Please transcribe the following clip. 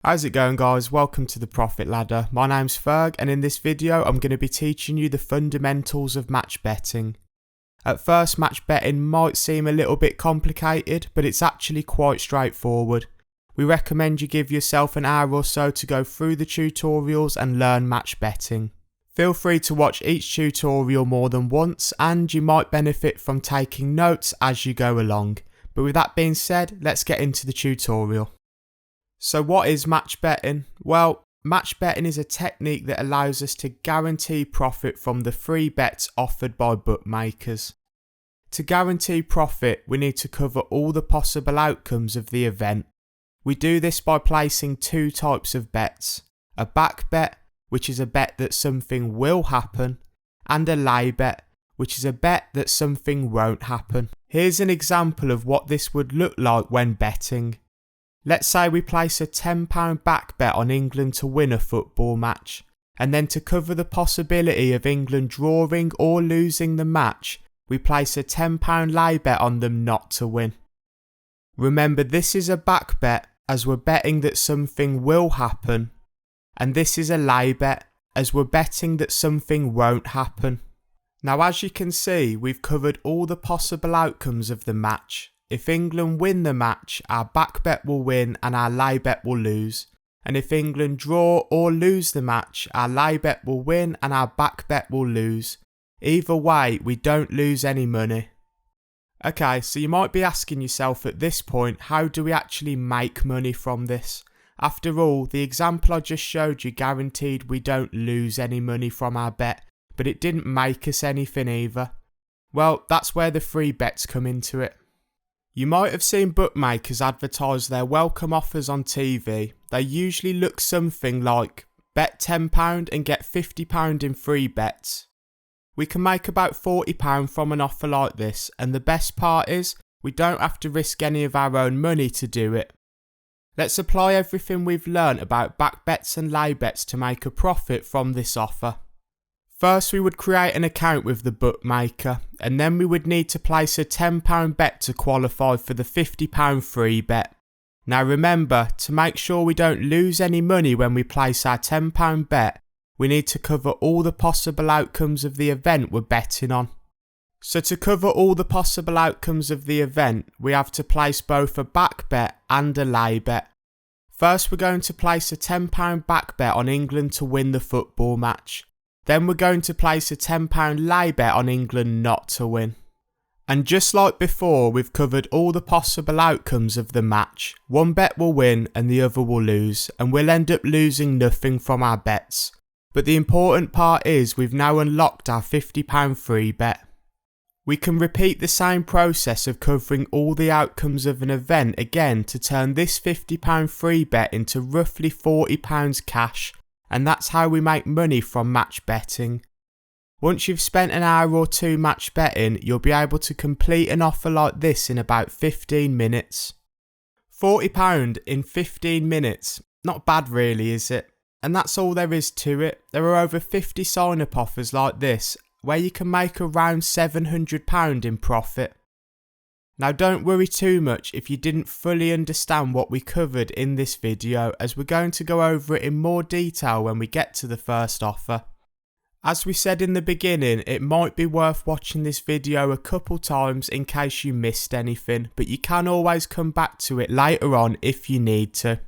How's it going, guys? Welcome to the Profit Ladder. My name's Ferg, and in this video I'm going to be teaching you the fundamentals of match betting. At first, match betting might seem a little bit complicated, but it's actually quite straightforward. We recommend you give yourself an hour or so to go through the tutorials and learn match betting. Feel free to watch each tutorial more than once, and you might benefit from taking notes as you go along. But with that being said, let's get into the tutorial. So what is match betting? Well, match betting is a technique that allows us to guarantee profit from the free bets offered by bookmakers. To guarantee profit, we need to cover all the possible outcomes of the event. We do this by placing two types of bets: a back bet, which is a bet that something will happen, and a lay bet, which is a bet that something won't happen. Here's an example of what this would look like when betting. Let's say we place a £10 back bet on England to win a football match, and then to cover the possibility of England drawing or losing the match, we place a £10 lay bet on them not to win. Remember, this is a back bet as we're betting that something will happen, and this is a lay bet as we're betting that something won't happen. Now, as you can see, we've covered all the possible outcomes of the match. If England win the match, our back bet will win and our lay bet will lose. And if England draw or lose the match, our lay bet will win and our back bet will lose. Either way, we don't lose any money. Okay, so you might be asking yourself at this point, how do we actually make money from this? After all, the example I just showed you guaranteed we don't lose any money from our bet, but it didn't make us anything either. Well, that's where the free bets come into it. You might have seen bookmakers advertise their welcome offers on TV. They usually look something like, bet £10 and get £50 in free bets. We can make about £40 from an offer like this, and the best part is, we don't have to risk any of our own money to do it. Let's apply everything we've learnt about back bets and lay bets to make a profit from this offer. First, we would create an account with the bookmaker, and then we would need to place a £10 bet to qualify for the £50 free bet. Now remember, to make sure we don't lose any money when we place our £10 bet, we need to cover all the possible outcomes of the event we're betting on. So to cover all the possible outcomes of the event, we have to place both a back bet and a lay bet. First, we're going to place a £10 back bet on England to win the football match. Then we're going to place a £10 lay bet on England not to win. And just like before, we've covered all the possible outcomes of the match. One bet will win and the other will lose, and we'll end up losing nothing from our bets. But the important part is we've now unlocked our £50 free bet. We can repeat the same process of covering all the outcomes of an event again to turn this £50 free bet into roughly £40 cash. And that's how we make money from match betting. Once you've spent an hour or two match betting, you'll be able to complete an offer like this in about 15 minutes. £40 in 15 minutes, not bad really, is it? And that's all there is to it. There are over 50 sign-up offers like this, where you can make around £700 in profit. Now don't worry too much if you didn't fully understand what we covered in this video, as we're going to go over it in more detail when we get to the first offer. As we said in the beginning, it might be worth watching this video a couple times in case you missed anything, but you can always come back to it later on if you need to.